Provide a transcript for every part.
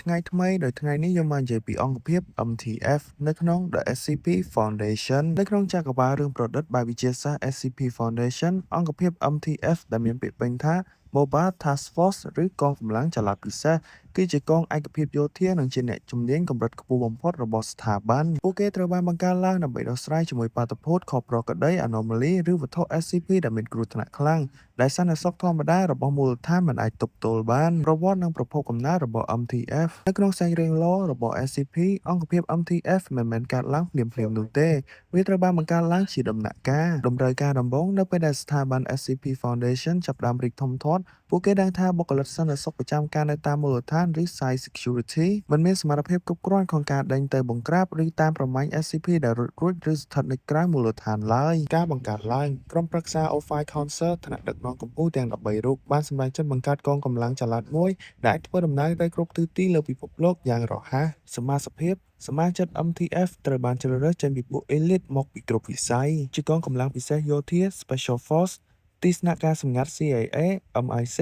ថ្ងៃថ្មីដោយថ្ងៃនេះយើងមកនិយាយពីអង្គភាព MTF នៅក្នុង The SCP Foundation នៅក្នុងចក្រវាលរឿងប្រឌិតបែបវិទ្យាសាស្ត្រ SCP Foundation អង្គភាព MTF ដែលមានពាក្យពេញថា Mobile Task Force ឬកងកម្លាំងចល័តពិសេសគឺជាកងឯកភាពយោធានិងជាអ្នកជំនាញកម្រិតខ្ពស់បំផុតរបស់ស្ថាប័នពួកគេត្រូវបានបង្កើតឡើងដើម្បីដោះស្រាយជាមួយបាតុភូតខុសប្រក្រតី anomaly ឬវត្ថុ SCP ដែលមានគ្រោះថ្នាក់ខ្លាំងដែលសន្តិសុខធម្មតារបស់មូលដ្ឋានមិនអាចទប់ទល់បានប្រវត្តិនិងប្រភពកំណើតរបស់ MTF នៅក្នុងសាច់រឿង lore របស់ SCP អង្គភាព MTF មិនមែនកើតឡើងភ្លាមៗនោះទេវាត្រូវបានបង្កើតឡើងជាដំណាក់កាលតម្រូវការដំបូងនៅពេលដែលស្ថាប័ន SCP Foundation ចាប់ផ្ដើមរីកធំធាត់ពួកគេដឹងថាបុគ្គលិកសន្តិសុខប្រចាំការនៅតាមមូលដ្ឋានឬ Site Security មិនមានសមត្ថភាពគ្រប់គ្រាន់ក្នុងការដេញទៅបង្ក្រាបឬតាមប្រម៉ាញ់ SCP ដែលរួចឬស្ថិតនៅក្រៅមូលដ្ឋានឡើយការបង្កើតឡើងក្រុមប្រឹក្សា O5 Council ថ្នាក់ដឹកនាំកម្ពុជាទាំង13រូបបានសម្រេចចិត្តបង្កើតកងកម្លាំងចល័តមួយដែលអាចធ្វើដំណើរទៅគ្រប់ទិសទីលើពិភពលោកយ៉ាងរហ័សសមាជិកសមាជិក MTF ត្រូវបានជ្រើសរើសចេញពីពួក Elite មកពីគ្រប់វិស័យជាកងកម្លាំងពិសេសយោធា Special Force ទីស្នាក់ការសម្ងាត់ CIA MI6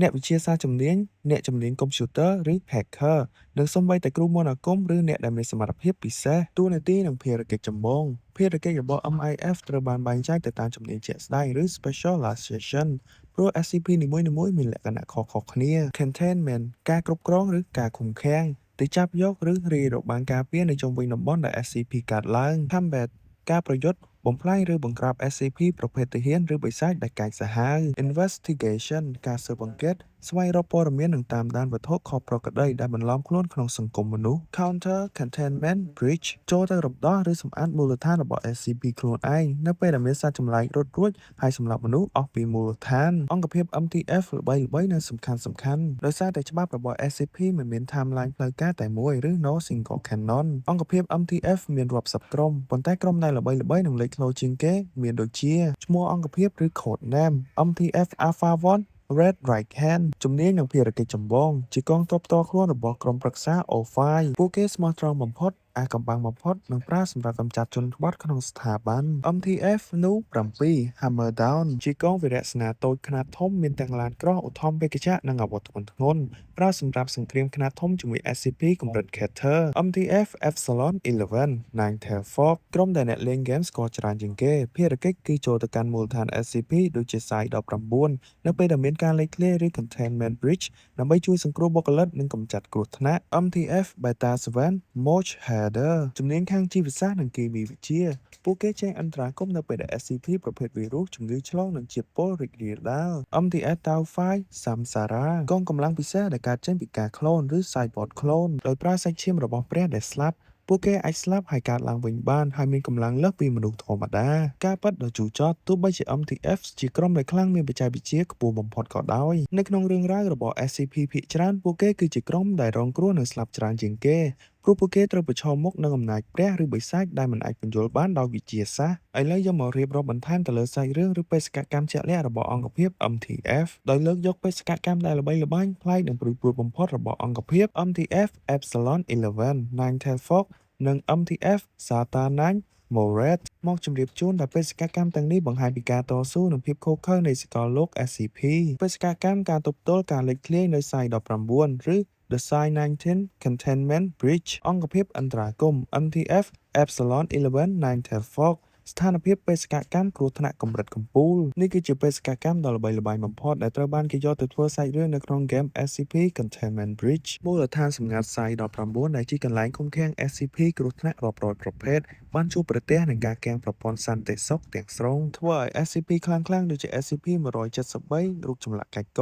អ្នកវិទ្យាសាស្ត្រជំនាញអ្នកជំនាញកុំព្យូទ័រឬ Hacker និងសូម្បីតែគ្រូមន្តអាគមឬអ្នកដែលមានសមត្ថភាពពិសេសតួនាទីនិងភារកិច្ចចម្បងភារកិច្ចរបស់ MIF ត្រូវបានបែងចែកទៅតាមជំនាញជាក់ស្ដែងឬ Specialization ព្រោះ SCP នីមួយៗមានលក្ខណៈខុសៗគ្នា Containment ការគ្រប់គ្រងឬការឃុំឃាំងទៅចាប់យកឬរាយរបាំងការពារនៅជុំវិញតំបន់ដែល SCP កើតឡើង Combat ការប្រយុទ្ធបំផ្លាញឬបង្ក្រាប SCP ប្រភេទទាហានឬបិសាចដែលកាចសាហាវ Investigation ការស៊ើបអង្កេតស្វែងរកព័ត៌មាននិងតាមដានវត្ថុខុសប្រក្រតីដែលបន្លំខ្លួនក្នុងសង្គមមនុស្ស Counter Containment Breach ចូលទៅរំដោះឬសម្អាតមូលដ្ឋានរបស់ SCP ខ្លួនឯងនៅពេលដែលមានសត្វចម្លែករត់រួចហើយសម្លាប់មនុស្សអស់ពីមូលដ្ឋានអង្គភាព MTF ល្បីៗនិងសំខាន់ដោយសារតែច្បាប់របស់ SCP មិនមាន timeline ផ្លូវការតែមួយឬ no single canon អង្គភាព MTF មានរាប់សិបក្រុមប៉ុន្តែក្រុមដែលល្បីៗនិងលេចធ្លោជាងគេមានដូចជាឈ្មោះអង្គភាពឬ Code Name MTF Alpha 1 Red Right Hand ជំនាញនិងភារកិច្ចចម្បងជាកងទ័ពផ្ទាល់ខ្លួនរបស់ក្រុមប្រឹក្សា O5 ពួកគេស្មោះត្រង់បំផុតអាថ៌កំបាំងបំផុតនិងប្រើសម្រាប់កម្ចាត់ជនក្បត់ក្នុងស្ថាប័ន MTF Nu 7 Hammer Down ជាកងវីរៈសេនាតូចខ្នាតធំមានទាំងឡានក្រោះឧទ្ធម្ភាគចក្រនិងអាវុធធ្ងន់ៗប្រើសម្រាប់សង្គ្រាមខ្នាតធំជាមួយ SCP កម្រិត Cater MTF Epsilon 11 Ninetale Fog ក្រុមដែលអ្នកលេងហ្គេមស្គាល់ច្រើនជាងគេភារកិច្ចគឺចូលទៅកាន់មូលដ្ឋាន SCP ដូចជា Site 19នៅពេលដែលមានការលេចធ្លាយឬ Containment Breach ដើម្បីជួយសង្គ្រោះបុគ្គលិកនិងកម្ចាត់គ្រោះថ្នាក់ MTF Beta 7 Moch Header ជំនាញខាងជីវសាស្ត្រនិងគីមីវិទ្យាពួកគេចេញអន្តរាគមន៍នៅពេលដែល SCP ប្រភេទវីរុសជំងឺឆ្លងនិងជាតិពុលរីករាលដាល MTF Tau 5 Samsara កងកម្លាំងពិសេសដែលកើតចេញពីការក្លូនឬ Cyborg Clone ដោយប្រើសាច់ឈាមរបស់ព្រះដែលស្លាប់ពួកគេអាចស្លាប់ហើយកើតឡើងវិញបានហើយមានកម្លាំងលើសពីមនុស្សធម្មតាការប៉ັດដ៏ជូរចត់ទោះបីជា MTF ជាក្រុមដែលខ្លាំងមានបច្ចេកវិទ្យាខ្ពស់បំផុតក៏ដោយនៅក្នុងរឿងរ៉ាវរបស់ SCP ភាគច្រើនពួកគេគឺជាក្រុមដែលរងគ្រោះនិងស្លាប់ច្រើនជាងគេព្រោះពួកគេត្រូវប្រឈមមុខនឹងអំណាចព្រះឬបិសាចដែលមិនអាចពន្យល់បានដោយវិទ្យាសាស្ត្រឥឡូវយើងមករៀបរាប់បន្ថែមទៅលើសាច់រឿងឬបេសកកម្មជាក់លាក់របស់អង្គភាព MTF ដោយលើកយកបេសកកម្មដែលល្បីល្បាញប្លែកនិងព្រោះព្រួតបំផុតរបស់អង្គភាព MTF Epsilon 11 Ninetale Fog និង MTF Zeta 9 Moret មកជម្រាបជូនដែលបេសកកម្មទាំងនេះបង្ហាញពីការតស៊ូនិងភាពឃោរឃៅនៃសកលលោក SCP បេសកកម្មការទប់ទល់ការលេចធ្លាយនៅ Site 19 ឬ The Site 19 Containment Breach អង្គភាពអន្តរាគមន៍ MTF Epsilon 11 Ninetale Fog ស្ថានភាពបេសកកម្មគ្រោះថ្នាក់កម្រិតកំពូលនេះគឺជាបេសកកម្មដ៏ល្បីល្បាញបំផុតដែលត្រូវបានគេយកទៅធ្វើសាច់រឿងនៅក្នុងហ្គេម SCP Containment Breach មូលដ្ឋានសម្ងាត់ Site 19ដែលជាកន្លែងឃុំឃាំង SCP គ្រោះថ្នាក់រាប់រយប្រភេទបានជួបប្រទះនឹងការគាំងប្រព័ន្ធសន្តិសុខទាំងស្រុងធ្វើឲ្យ SCP ខ្លាំងៗដូចជា SCP-173 រូបចម្លាក់កាច់ក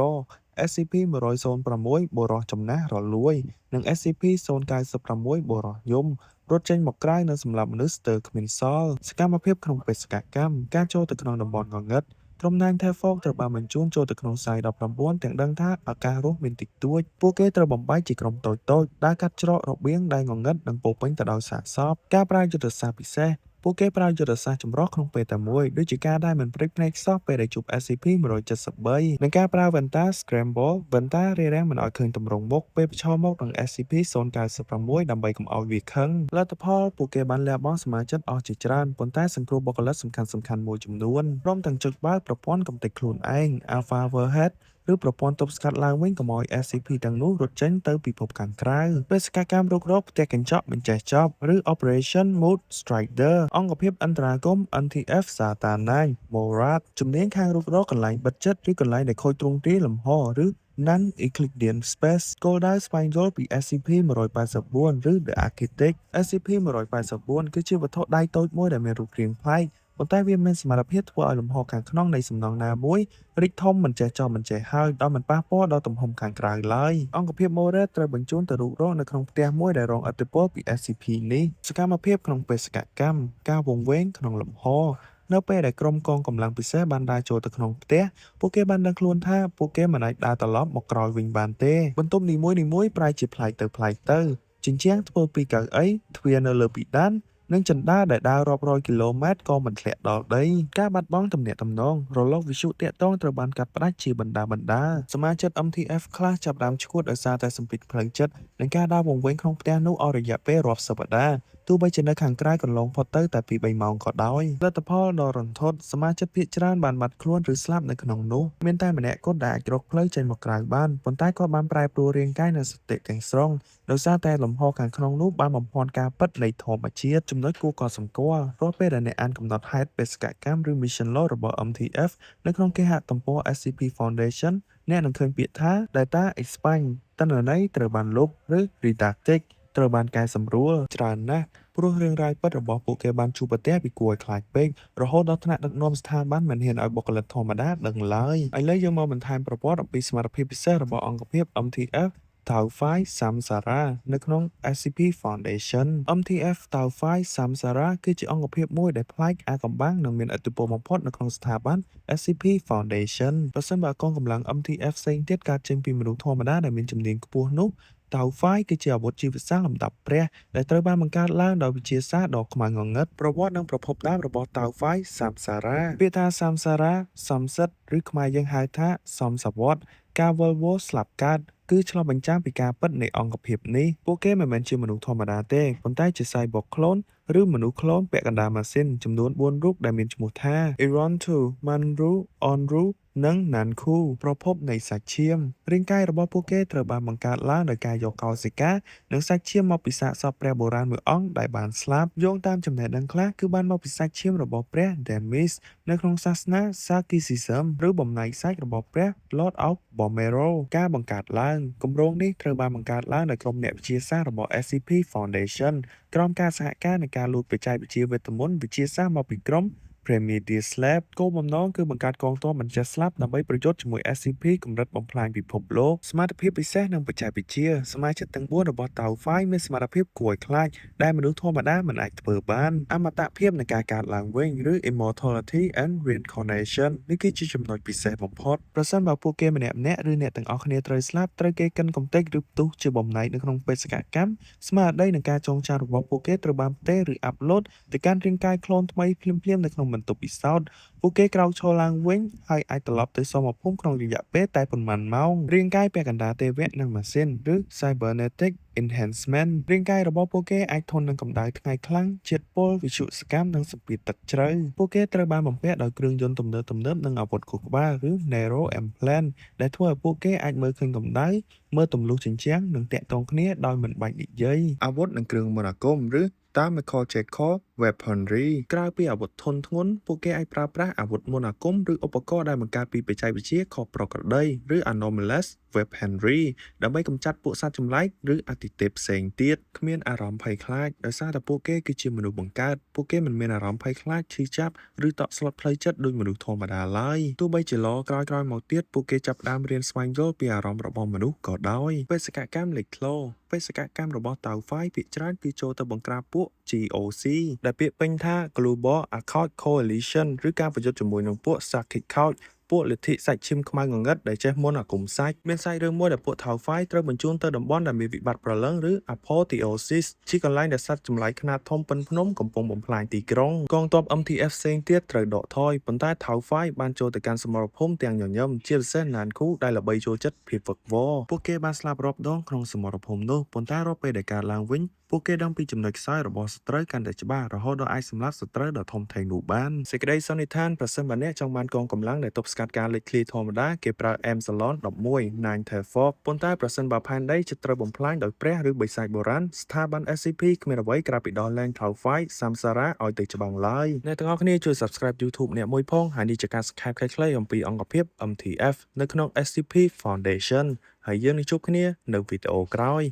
SCP-106 បុរសចំណាស់រលួយនិង SCP-096 បុរសយំរត់ចេញមកក្រៅនិងសម្លាប់មនុស្សស្ទើរគ្មានសល់សកម្មភាពក្នុងបេសកកម្មការចូលទៅក្នុងតំបន់ងងឹតក្រុម Ninetale Fog ត្រូវបានបញ្ជូនចូលទៅក្នុង Site 19ទាំងដឹងថាឱកាសរស់មានតិចតួចពួកគេត្រូវបំបែកជាក្រុមតូចៗដើរកាត់ច្រករបៀងដែលងងឹតនិងពោរពេញទៅដោយសាកសពការប្រើយុទ្ធសាស្ត្រពិសេសពួកគេប្រើយុទ្ធសាស្ត្រចម្រុះក្នុងពេលតែមួយដូចជាការដែលមិនព្រិចភ្នែកសោះពេលដែលជួប SCP-173 និងការប្រើ Vanta Scramble Vanta រារាំងមិនឲ្យឃើញទម្រង់មុខពេលប្រឈមមុខនឹង SCP-096 ដើម្បីកុំឲ្យវាខឹងលទ្ធផលពួកគេបានលះបង់សមាជិកអស់ជាច្រើនប៉ុន្តែសង្គ្រោះបុគ្គលិកសំខាន់ៗមួយចំនួនព្រមទាំងចុចបើកប្រព័ន្ធកំទេចខ្លួនឯង Alpha Warhead ឬប្រព័ន្ធទប់ស្កាត់ឡើងវិញកុំឲ្យ SCP ទាំងនោះរត់ចេញទៅពិភពខាងក្រៅបេសកកម្មរុករកផ្ទះកញ្ចក់បញ្ចេះចប់ឬ Operation Mood Strider អង្គភាពអន្តរាគមន៍ NTF សាតាណាញ MORAD ជំនាញខាងរុករកកន្លែងបិទជិតឬកន្លែងដែលខូចទ្រង់ទ្រាយលំហឬ Non-Euclidean Space គោលដៅស្វែងយល់ពី SCP-184 ឬ The Architect SCP-184 គឺជាវត្ថុដៃតូចមួយដែលមានរូបរាងប្លែកប៉ុន្តែវាមានសមត្ថភាពធ្វើឲ្យលំហខាងក្នុងនៃសំណង់ណាមួយរីកធំមិនចេះចប់មិនចេះហើយដោយមិនប៉ះពាល់ដល់ទំហំខាងក្រៅឡើយអង្គភាព MORAD ត្រូវបញ្ជូនទៅរុករកនៅក្នុងផ្ទះមួយដែលរងឥទ្ធិពលពី SCP នេះសកម្មភាពក្នុងបេសកកម្មការវង្វេងក្នុងលំហនៅពេលដែលក្រុមកងកម្លាំងពិសេសបានដើរចូលទៅក្នុងផ្ទះពួកគេបានដឹងខ្លួនថាពួកគេមិនអាចដើរត្រឡប់មកក្រោយវិញបានទេបន្ទប់នីមួយៗប្រែជាប្លែកទៅជញ្ជាំងធ្វើពីកៅអីទ្វារនៅលើពិដាននិងចណ្ដាលដែលដើររាប់រយគីឡូម៉ែត្រក៏មិនធ្លាក់ដល់ដីការបាត់បង់ទំនាក់ទំនងរលកវិទ្យុតាក់ទងត្រូវបានកាត់ផ្តាច់ជាបណ្ដាសមាជិក MTF ខ្លះចាប់ផ្ដើមឈួតដោយសារតែសម្ពាធផ្លូវចិត្តនិងការដើរវង្វេងក្នុងផ្ទះនោះអស់រយៈពេលរាប់សប្តាហ៍ទោះបីជានៅខាងក្រៅកន្លងផុតទៅតែពី3ម៉ោងក៏ដោយលទ្ធផលដ៏រន្ធត់សមាជិកភាគច្រើនបានបាត់ខ្លួនឬស្លាប់នៅក្នុងនោះមានតែម្នាក់គត់ដែលអាចរកផ្លូវចេញមកក្រៅបានប៉ុន្តែគាត់បានប្រែប្រួលរាងកាយនិងសតិទាំងស្រុងដោយសារតែលំហខាងក្នុងនោះបានបំភាន់ការពិតនៃធម្មជាតិចំណុចគួរកត់សម្គាល់រាល់ពេលដែលអ្នកអានកំណត់ហេតុបេសកកម្មឬ Mission Log របស់ MTF នៅក្នុងគេហទំព័រ SCP Foundation អ្នកនឹងឃើញពាក្យថា Data Expand តន្ន័យត្រូវបានលុបឬ Redacted ត្រូវបានកែសម្រួលច្រើនណាស់ព្រោះរឿងរ៉ាវពិតរបស់ពួកគេបានជួបប្រទះពីគួរឲ្យខ្លាចពេករហូតដល់ថ្នាក់ដឹកនាំស្ថាប័នមិនហ៊ានឲ្យបុគ្គលិកធម្មតាដឹងឡើយឥឡូវយើងមកបន្ថែមប្រវត្តិអំពីសមត្ថភាពពិសេសរបស់អង្គភាព MTF Tau-Phi Samsara នៅក្នុង SCP Foundation MTF Tau-Phi Samsara គឺជាអង្គភាពមួយដែលប្លែកអាថ៌កំបាំងនិងមានឥទ្ធិពលបំផុតនៅក្នុងស្ថាប័ន SCP Foundation ប្រសិនបើកងកម្លាំង MTF ផ្សេងទៀតកើតចេញពីមនុស្សធម្មតាដែលមានជំនាញខ្ពស់នោះTau-Phi គឺជាអាវុធជីវសាស្ត្រលំដាប់ព្រះដែលត្រូវបានបង្កើតឡើងដោយវិទ្យាសាស្ត្រដ៏ខ្មៅងងឹតប្រវត្តិនិងប្រភពដើមរបស់ Tau-Phi Samsara ពាក្យថា Samsara សំសិទ្ធឬខ្មែរយើងហៅថាសំសវត្តការវិលវល់ស្លាប់កើតគឺឆ្លុះបញ្ចាំងពីការពិតនៃអង្គភាពនេះពួកគេមិនមែនជាមនុស្សធម្មតាទេប៉ុន្តែជា Cyborg clone ឬមនុស្សក្លូនពាក់កណ្ដាលម៉ាស៊ីនចំនួន4រូបដែលមានឈ្មោះថា Irontu, Manru, Onru និង Nanku ប្រភពនៃសាច់ឈាមរាងកាយរបស់ពួកគេត្រូវបានបង្កើតឡើងដោយការយកកោសិកានិងសាច់ឈាមមកពីសាកសពព្រះបុរាណមួយអង្គដែលបានស្លាប់យោងតាមចំណេះដឹងខ្លះគឺបានមកពីសាច់ឈាមរបស់ព្រះ Demis នៅក្នុងសាសនា Sakism ឬបំណែកសាច់របស់ព្រះ Lord of Bomero ការបង្កើតឡើងគម្រោងនេះត្រូវបានបង្កើតឡើងដោយក្រុមអ្នកវិទ្យាសាស្ត្ររបស់ SCP Foundation ក្រោមការសហការនៃការលូតបច្ចេកវិទ្យាវេទមន្តវិទ្យាសាស្ត្រមកពីក្រុម Prometheus Lab គោលបំណងគឺបង្កើតកងទ័ពមិនចេះស្លាប់ដើម្បីប្រយុទ្ធជាមួយ SCP កម្រិតបំផ្លាញពិភពលោកសមត្ថភាពពិសេសនិងបច្ចេកវិទ្យាសមាជិកទាំង4របស់ Tau-Phi មានសមត្ថភាពគួរឲ្យខ្លាចដែលមនុស្សធម្មតាមិនអាចធ្វើបានអមតភាពនៃការកើតឡើងវិញឬ Immortality and Reincarnation នេះគឺជាចំណុចពិសេសបំផុតប្រសិនបើពួកគេម្នាក់ៗឬអ្នកទាំងអស់គ្នាត្រូវស្លាប់ត្រូវគេកិនកំទេចឬផ្ទុះជាបំណែកនៅក្នុងបេសកកម្មស្មារតីនិងការចងចាំរបស់ពួកគេត្រូវបានផ្ទេរឬអាប់ឡូតទៅកាន់រាងកាយក្លូនថ្មីភ្លាមៗនៅក្នុងបន្ទប់ពិសោធន៍ពួកគេក្រោកឈរឡើងវិញហើយអាចត្រឡប់ទៅសមភូមិក្នុងរយៈពេលតែប៉ុន្មានម៉ោងរាងកាយពាក់កណ្ដាលទេវៈនិងម៉ាស៊ីនឬ Cybernetic Enhancement រាងកាយរបស់ពួកគេអាចធន់នឹងកម្ដៅថ្ងៃខ្លាំងជាតិពុលវិទ្យុសកម្មនិងសម្ពាធទឹកជ្រៅពួកគេត្រូវបានបំពាក់ដោយគ្រឿងយន្តទំនើបៗនិងអាវុធខួរក្បាលឬ Nero Implant ដែលធ្វើឲ្យពួកគេអាចមើលឃើញកម្ដៅមើលទម្លុះជញ្ជាំងនិងតាក់ទងគ្នាដោយមិនបាច់និយាយអាវុធនិងគ្រឿងមន្តអាគមឬThermological Weaponry ក្រៅពីអាវុធធុនធ្ងន់ពួកគេអាចប្រើប្រាស់អាវុធមន្តអាគមឬឧបករណ៍ដែលបង្កើតពីបច្ចេកវិទ្យាខុសប្រក្រតីឬ Anomalous Weaponry ដើម្បីកម្ចាត់ពួកសត្វចម្លែកឬអាទិទេពផ្សេងទៀតគ្មានអារម្មណ៍ភ័យខ្លាចដោយសារតែពួកគេគឺជាមនុស្សបង្កើតពួកគេមិនមានអារម្មណ៍ភ័យខ្លាចឈឺចាប់ឬតក់ស្លុតផ្លូវចិត្តដូចមនុស្សធម្មតាឡើយទោះបីជាក្រោយៗមកទៀតពួកគេចាប់ផ្ដើមរៀនស្វែងយល់ពីអារម្មណ៍របស់មនុស្សក៏ដោយបេសកកម្មលេចធ្លោបេសកកម្មរបស់ Tau-Phi ភាគច្រើនគឺចូលទៅបង្ក្រាបពួក GOC ដែលពាក្យពេញថា Global Occult Coalition ឬការប្រយុទ្ធជាមួយនឹងពួក Psychic Cult ពួកលទ្ធិសាច់ឈាមខ្មៅងងឹតដែលចេះមន្តអាគមសាច់មានសាច់រឿងមួយដែលពួក Tau-Phi ត្រូវបញ្ជូនទៅតំបន់ដែលមានវិបត្តិប្រលឹងឬ Apotheosis ជាកន្លែងដែលសត្វចម្លែកខ្នាតធំប៉ុនភ្នំកំពុងបំផ្លាញទីក្រុងកងទ័ព MTF ផ្សេងទៀតត្រូវដកថយប៉ុន្តែ Tau-Phi បានចូលទៅកាន់សមរភូមិទាំងញញឹមជាពិសេស Nanku ដែលល្បីចូលចិត្តភាពវឹកវរពួកគេបានស្លាប់រាប់ដងក្នុងសមរភូមិនោះប៉ុន្តែរាល់ពេលដែលកើតឡើងវិញ ពួកគេដឹងពីចំណុចខ្សោយរបស់សត្រូវកាន់តែច្បាស់រហូតដល់អាចសម្លាប់សត្រូវដ៏ធំធេងនោះបានសេចក្តីសន្និដ្ឋានប្រសិនបើអ្នកចង់បានកងកម្លាំងដែលទប់ស្កាត់ការលេចធ្លាយធម្មតាគេប្រើ Epsilon 11 9 Telford ប៉ុន្តែប្រសិនបើផែនដីជិតត្រូវបំផ្លាញដោយព្រះឬបិសាចបុរាណស្ថាប័ន SCP គ្មានអ្វីក្រៅពីដោះលែង Tau-Fai Samsara ឲ្យទៅច្បាំងឡើយអ្នកទាំងអស់គ្នាជួយ Subscribe YouTube អ្នកមួយផងហើយនេះជាការសង្ខេបខ្លីៗអំពីអង្គភាព MTF នៅក្នុង SCP Foundation ហើយយើងនឹងជួបគ្នានៅវីដេអូក្រោយ